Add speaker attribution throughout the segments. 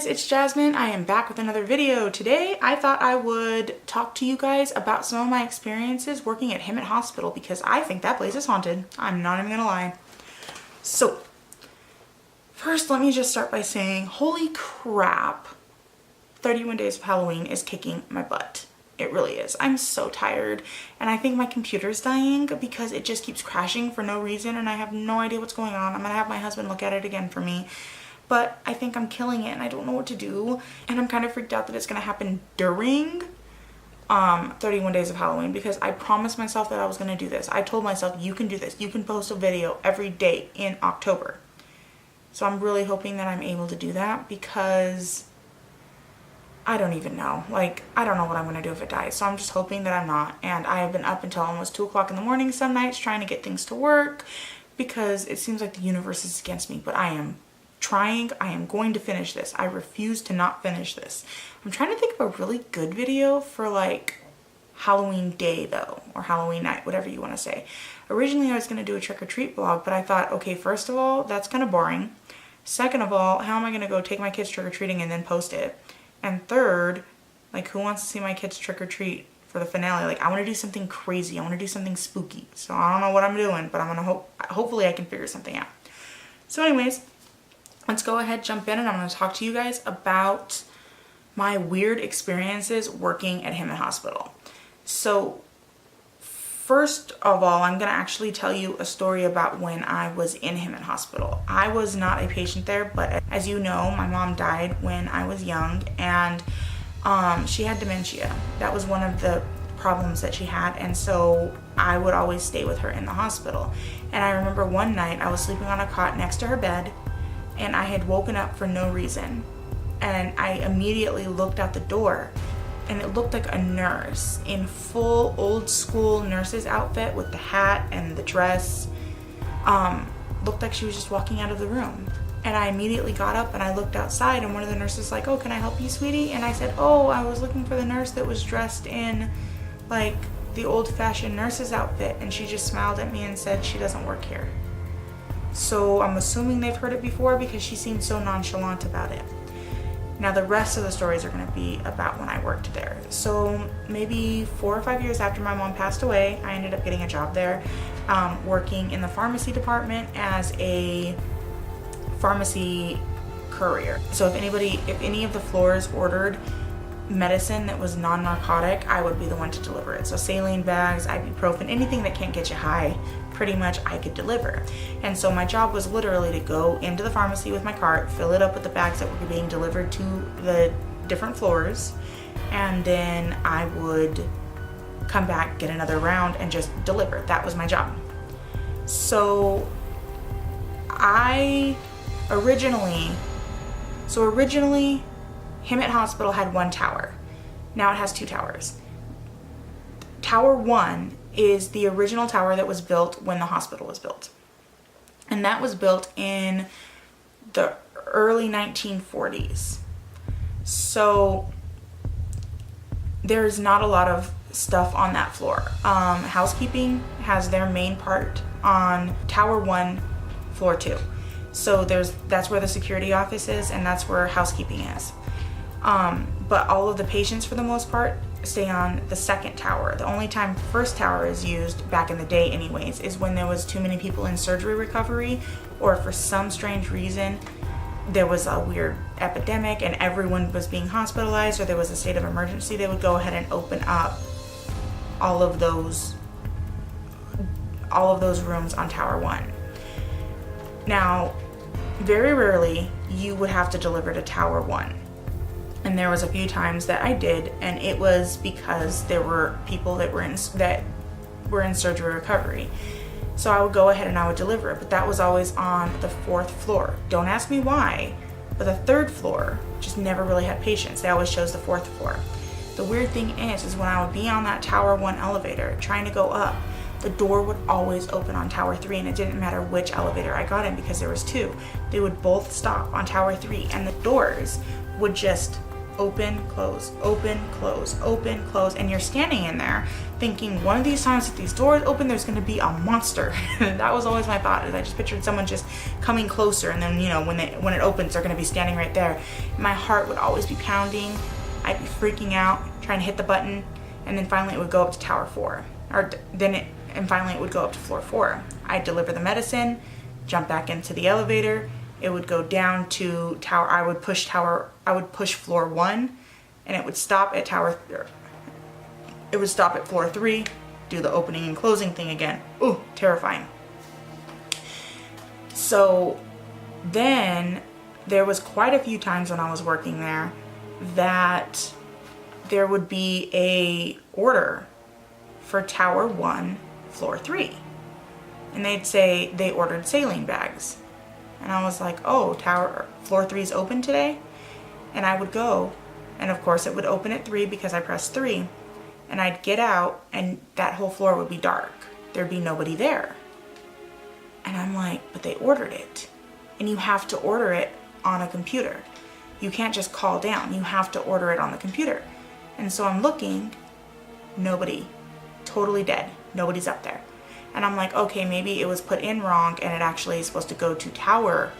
Speaker 1: guys, it's Jasmine. I am back with another video. Today I thought I would talk to you guys about some of my experiences working at Hemet Hospital because I think that place is haunted. I'm not even gonna lie. So first, let me just start by saying, holy crap, 31 Days of Halloween is kicking my butt. It really is. I'm so tired and I think my computer's dying because it just keeps crashing for no reason and I have no idea what's going on. I'm gonna have my husband look at it again for me. But I think I'm killing it and I don't know what to do. And I'm kind of freaked out that it's gonna happen during 31 Days of Halloween because I promised myself that I was gonna do this. I told myself, you can do this. You can post a video every day in October. So I'm really hoping that I'm able to do that because I don't even know. Like, I don't know what I'm gonna do if it dies. So I'm just hoping that I'm not. And I have been up until almost 2 o'clock in the morning some nights trying to get things to work because it seems like the universe is against me, but I am trying. I am going to finish this. I refuse to not finish this. I'm trying to think of a really good video for like Halloween day though, or Halloween night, whatever you want to say. Originally I was going to do a trick-or-treat vlog, but I thought, okay, first of all, that's kind of boring. Second of all, how am I going to go take my kids trick-or-treating and then post it? And third, like, who wants to see my kids trick-or-treat for the finale? Like, I want to do something crazy. I want to do something spooky. So I don't know what I'm doing, but I'm going to hopefully I can figure something out. So anyways, let's go ahead, jump in, and I'm going to talk to you guys about my weird experiences working at Hemet Hospital. So first of all, I'm going to actually tell you a story about when I was in Hemet Hospital. I was not a patient there, but as you know, my mom died when I was young, and she had dementia. That was one of the problems that she had, and so I would always stay with her in the hospital. And I remember one night I was sleeping on a cot next to her bed, and I had woken up for no reason. And I immediately looked out the door and it looked like a nurse in full old school nurse's outfit with the hat and the dress. Looked like she was just walking out of the room. And I immediately got up and I looked outside and one of the nurses was like, "Oh, can I help you, sweetie?" And I said, "Oh, I was looking for the nurse that was dressed in like the old-fashioned nurse's outfit." And she just smiled at me and said, "She doesn't work here." So I'm assuming they've heard it before because she seemed so nonchalant about it. Now the rest of the stories are going to be about when I worked there. So maybe 4 or 5 years after my mom passed away, I ended up getting a job there, working in the pharmacy department as a pharmacy courier. So if any of the floors ordered medicine that was non-narcotic, I would be the one to deliver it. So saline bags, ibuprofen, anything that can't get you high, pretty much I could deliver. And so my job was literally to go into the pharmacy with my cart, fill it up with the bags that were being delivered to the different floors, and then I would come back, get another round, and just deliver. That was my job. So originally Hemet Hospital had one tower. Now it has 2 towers. Tower 1 is the original tower that was built when the hospital was built. And that was built in the early 1940s. So there's not a lot of stuff on that floor. Housekeeping has their main part on Tower 1, Floor 2. So that's where the security office is and that's where housekeeping is. But all of the patients, for the most part, stay on the 2nd tower. The only time 1st tower is used, back in the day anyways, is when there was too many people in surgery recovery, or for some strange reason there was a weird epidemic and everyone was being hospitalized, or there was a state of emergency. They would go ahead and open up all of those rooms on Tower 1. Now, very rarely you would have to deliver to Tower 1. And there was a few times that I did, and it was because there were people that were in surgery recovery. So I would go ahead and I would deliver it, but that was always on the 4th floor. Don't ask me why, but the 3rd floor just never really had patients. They always chose the 4th floor. The weird thing is when I would be on that Tower 1 elevator trying to go up, the door would always open on Tower 3, and it didn't matter which elevator I got in because there was 2. They would both stop on Tower 3, and the doors would just open, close, open, close, open, close. And you're standing in there thinking one of these times if these doors open, there's gonna be a monster. That was always my thought, is I just pictured someone just coming closer, and then, you know, when it opens, they're gonna be standing right there. My heart would always be pounding. I'd be freaking out, trying to hit the button, and then finally it would go up to tower 4. And finally it would go up to floor 4. I'd deliver the medicine, jump back into the elevator. It would go down to tower. I would push floor 1, and it would stop at floor 3, do the opening and closing thing again. Ooh, terrifying. So then there was quite a few times when I was working there that there would be a order for tower 1, floor 3. And they'd say they ordered saline bags. And I was like, oh, floor 3 is open today? And I would go, and of course it would open at 3 because I pressed 3. And I'd get out, and that whole floor would be dark. There'd be nobody there. And I'm like, but they ordered it. And you have to order it on a computer. You can't just call down. You have to order it on the computer. And so I'm looking, nobody, totally dead. Nobody's up there. And I'm like, okay, maybe it was put in wrong and it actually is supposed to go to tower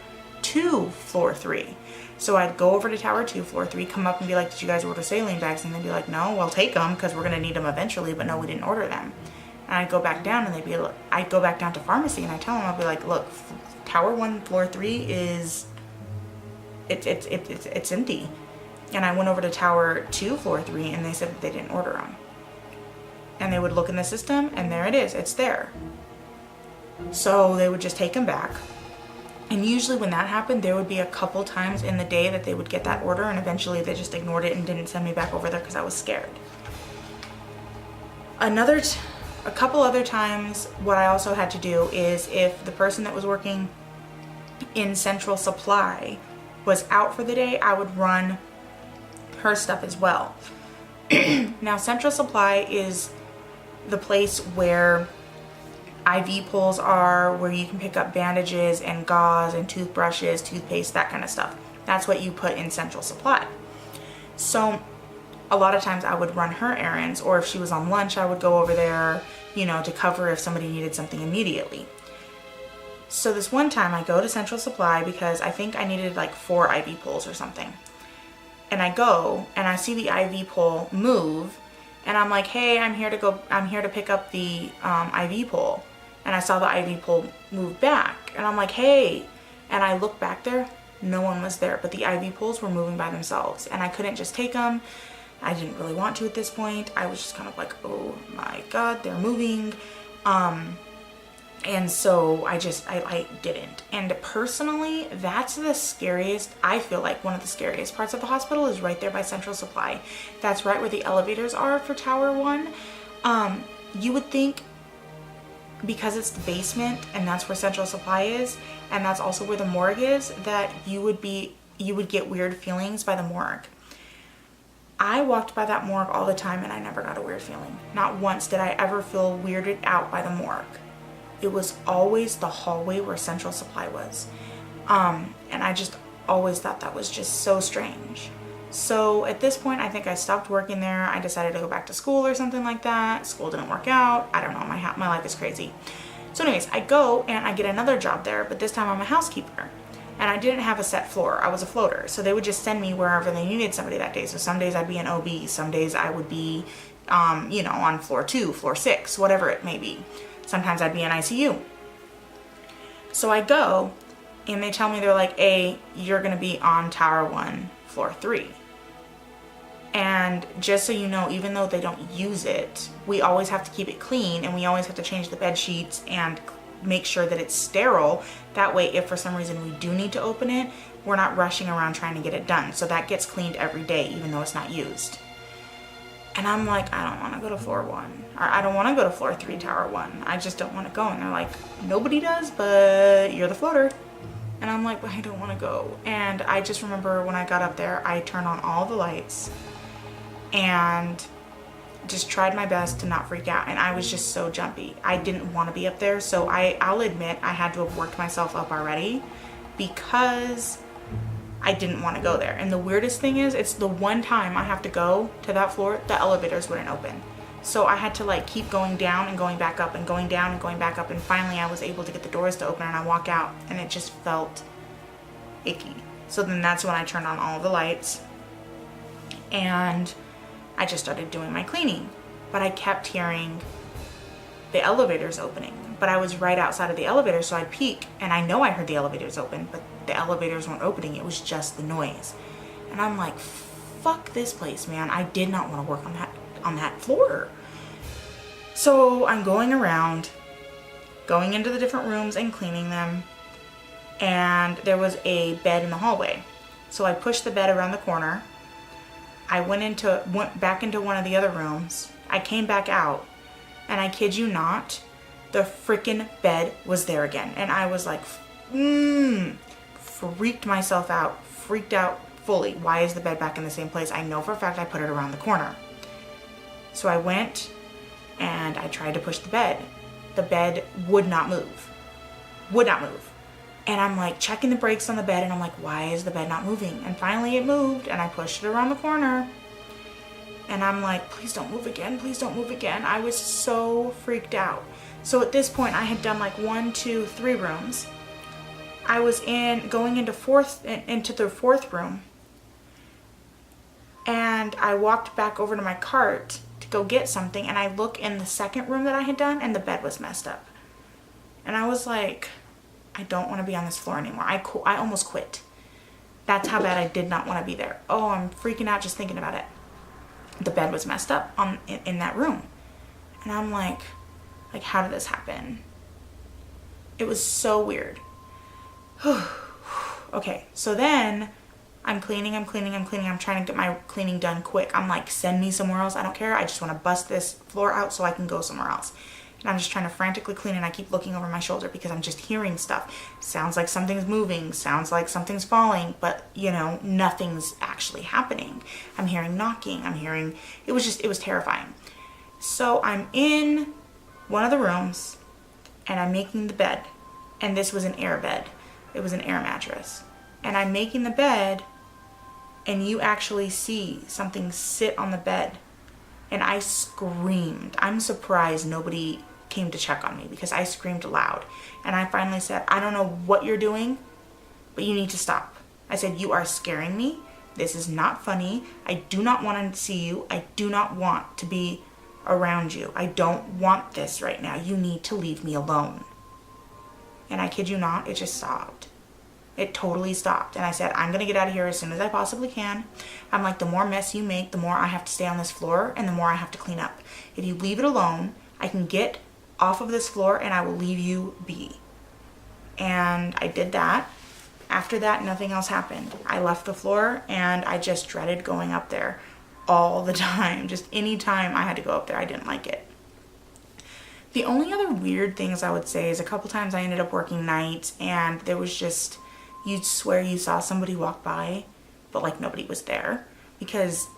Speaker 1: 2, floor 3. So I'd go over to tower 2, floor 3, come up and be like, did you guys order saline bags? And they'd be like, no, we'll take them because we're going to need them eventually, but no, we didn't order them. And I'd go back down, and they'd be like, I'd go back down to pharmacy, and I tell them, I'll be like, look, tower 1, floor 3 is, it's empty. And I went over to tower 2, floor 3, and they said that they didn't order them. And they would look in the system, and there it is, it's there. So they would just take them back. And usually when that happened, there would be a couple times in the day that they would get that order, and eventually they just ignored it and didn't send me back over there because I was scared. A couple other times, what I also had to do is, if the person that was working in central supply was out for the day, I would run her stuff as well. Now, central supply is the place where IV poles are, where you can pick up bandages and gauze and toothbrushes, toothpaste, that kind of stuff. That's what you put in central supply. So a lot of times I would run her errands, or if she was on lunch, I would go over there, you know, to cover if somebody needed something immediately. So this one time I go to central supply because I think I needed like 4 IV poles or something. And I go and I see the IV pole move, and I'm like, hey, I'm here to pick up the IV pole. And I saw the IV pole move back, and I'm like, hey, and I look back there, no one was there, but the IV poles were moving by themselves, and I couldn't just take them. I didn't really want to at this point. I was just kind of like, oh my God, they're moving. And so I didn't. And personally, that's the scariest, I feel like one of the scariest parts of the hospital is right there by central supply. That's right where the elevators are for tower 1. You would think, because it's the basement and that's where central supply is, and that's also where the morgue is, that you would get weird feelings by the morgue. I walked by that morgue all the time, and I never got a weird feeling. Not once did I ever feel weirded out by the morgue. It was always the hallway where central supply was. And I just always thought that was just so strange. So at this point, I think I stopped working there. I decided to go back to school or something like that. School didn't work out. I don't know, my life is crazy. So anyways, I go and I get another job there, but this time I'm a housekeeper. And I didn't have a set floor. I was a floater. So they would just send me wherever they needed somebody that day. So some days I'd be in OB. Some days I would be, on floor 2, floor 6, whatever it may be. Sometimes I'd be in ICU. So I go, and they tell me, they're like, hey, you're going to be on tower 1, floor 3. And just so you know, even though they don't use it, we always have to keep it clean, and we always have to change the bed sheets and make sure that it's sterile. That way, if for some reason we do need to open it, we're not rushing around trying to get it done. So that gets cleaned every day, even though it's not used. And I'm like, I don't want to go to floor 1. Or I don't want to go to floor 3, tower 1. I just don't want to go. And they're like, nobody does, but you're the floater. And I'm like, but I don't want to go. And I just remember when I got up there, I turned on all the lights and just tried my best to not freak out. And I was just so jumpy. I didn't want to be up there. So I'll admit I had to have worked myself up already, because I didn't want to go there. And the weirdest thing is, it's the one time I have to go to that floor, the elevators wouldn't open. So I had to like keep going down and going back up and going down and going back up. And finally I was able to get the doors to open and I walk out and it just felt icky. So then that's when I turned on all the lights and I just started doing my cleaning. But I kept hearing the elevators opening. But I was right outside of the elevator, so I'd peek and I know I heard the elevators open, but the elevators weren't opening. It was just the noise. And I'm like, fuck this place, man. I did not want to work on that floor. So I'm going around, going into the different rooms and cleaning them. And there was a bed in the hallway. So I pushed the bed around the corner. I went back into one of the other rooms. I came back out, and I kid you not, the freaking bed was there again. And I was like, freaked myself out, freaked out fully. Why is the bed back in the same place? I know for a fact I put it around the corner. So I went and I tried to push the bed. The bed would not move. Would not move. And I'm like checking the brakes on the bed and I'm like, why is the bed not moving? And finally it moved and I pushed it around the corner. And I'm like, please don't move again. Please don't move again. I was so freaked out. So at this point I had done like 1, 2, 3 rooms. I was going into the fourth room. And I walked back over to my cart to go get something. And I look in the second room that I had done and the bed was messed up. And I was like, I don't want to be on this floor anymore. I almost quit. That's how bad I did not want to be there. Oh, I'm freaking out just thinking about it. The bed was messed up in that room. And I'm like, how did this happen? It was so weird. Okay, so then I'm cleaning. I'm trying to get my cleaning done quick. I'm like, send me somewhere else. I don't care. I just want to bust this floor out so I can go somewhere else. And I'm just trying to frantically clean and I keep looking over my shoulder because I'm just hearing stuff. Sounds like something's moving, sounds like something's falling, but you know, nothing's actually happening. I'm hearing knocking, it was terrifying. So I'm in one of the rooms and I'm making the bed. And this was an air bed. It was an air mattress. And I'm making the bed and you actually see something sit on the bed. And I screamed. I'm surprised nobody came to check on me because I screamed loud. And I finally said, I don't know what you're doing, but you need to stop. I said, you are scaring me. This is not funny. I do not want to see you. I do not want to be around you. I don't want this right now. You need to leave me alone. And I kid you not, it just stopped. It totally stopped. And I said, I'm going to get out of here as soon as I possibly can. I'm like, the more mess you make, the more I have to stay on this floor and the more I have to clean up. If you leave it alone, I can get off of this floor and I will leave you be. And I did that. After that, nothing else happened. I left the floor and I just dreaded going up there all the time. Just any time I had to go up there, I didn't like it. The only other weird things I would say is a couple times I ended up working nights and there was just, you'd swear you saw somebody walk by, but like nobody was there because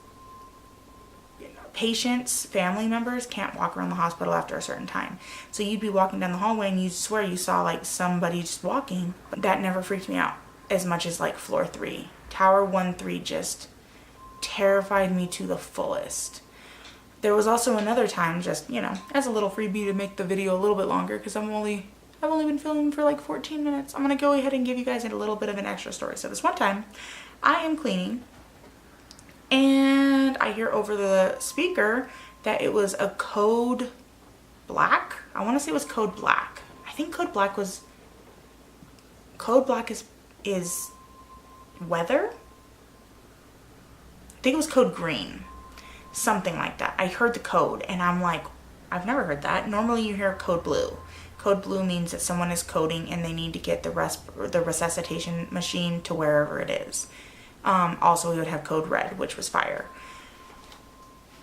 Speaker 1: patients, family members can't walk around the hospital after a certain time. So you'd be walking down the hallway and you'd swear you saw like somebody just walking. But that never freaked me out as much as like floor 3. Tower 1-3 just terrified me to the fullest. There was also another time, just, you know, as a little freebie to make the video a little bit longer because I've only been filming for like 14 minutes. I'm going to go ahead and give you guys a little bit of an extra story. So this one time, I am cleaning and I hear over the speaker that it was a code black. I want to say it was code black. I think code black is weather. I think it was code green. Something like that. I heard the code and I'm like, I've never heard that. Normally you hear code blue. Code blue means that someone is coding and they need to get the resuscitation machine to wherever it is. Also, we would have code red, which was fire.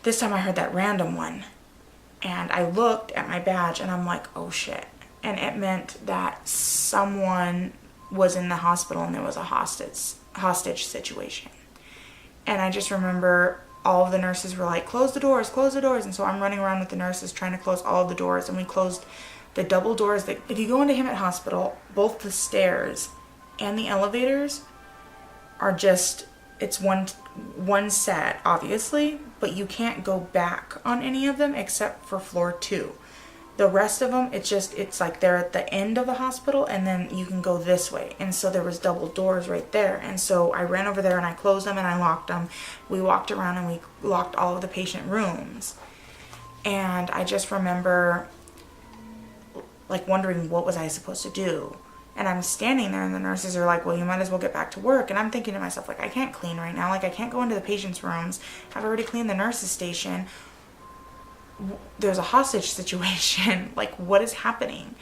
Speaker 1: This time I heard that random one. And I looked at my badge and I'm like, oh shit. And it meant that someone was in the hospital and there was a hostage situation. And I just remember all of the nurses were like, close the doors. And so I'm running around with the nurses trying to close all of the doors. And we closed the double doors that, if you go into Hemet Hospital, both the stairs and the elevators are just, it's one set, obviously, but you can't go back on any of them except for floor 2. The rest of them, it's like they're at the end of the hospital, and then you can go this way. And so there was double doors right there. And so I ran over there and I closed them and I locked them. We walked around and we locked all of the patient rooms. And I just remember like wondering, what was I supposed to do? And I'm standing there and the nurses are like, well, you might as well get back to work. And I'm thinking to myself, like, I can't clean right now. Like, I can't go into the patient's rooms. I've already cleaned the nurse's station. There's a hostage situation. Like, what is happening?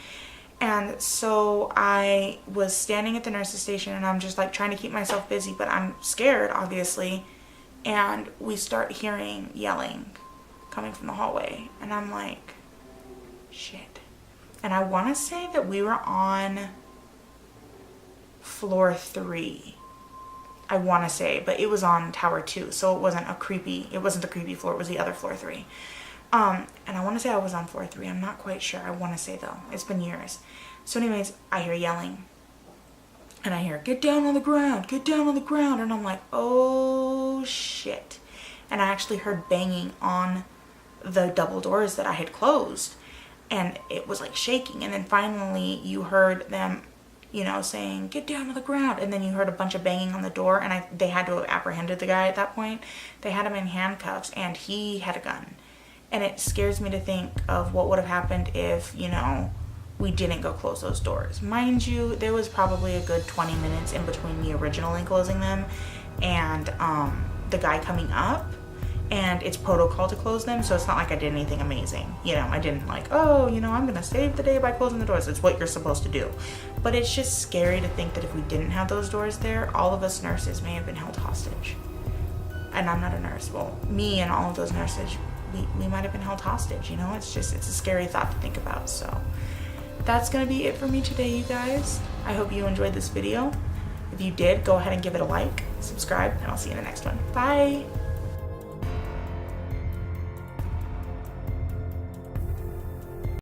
Speaker 1: And so I was standing at the nurse's station and I'm just like trying to keep myself busy, but I'm scared, obviously. And we start hearing yelling coming from the hallway. And I'm like, shit. And I want to say that we were on floor 3. I want to say, but it was on tower 2, so it wasn't the creepy floor, it was the other floor 3. And I want to say I was on floor 3. I'm not quite sure. I want to say though. It's been years. So anyways, I hear yelling. And I hear, get down on the ground, get down on the ground. And I'm like, oh shit. And I actually heard banging on the double doors that I had closed. And it was like shaking. And then finally you heard them, you know, saying, get down on the ground. And then you heard a bunch of banging on the door. And they had to have apprehended the guy at that point. They had him in handcuffs and he had a gun. And it scares me to think of what would have happened if, you know, we didn't go close those doors. Mind you, there was probably a good 20 minutes in between me originally closing them and the guy coming up. And it's protocol to close them, so it's not like I did anything amazing. You know, I didn't like, oh, you know, I'm gonna save the day by closing the doors. It's what you're supposed to do. But it's just scary to think that if we didn't have those doors there, all of us nurses may have been held hostage. And I'm not a nurse. Well, me and all of those nurses, we might have been held hostage, you know? It's a scary thought to think about. So that's gonna be it for me today, you guys. I hope you enjoyed this video. If you did, go ahead and give it a like, subscribe, and I'll see you in the next one. Bye.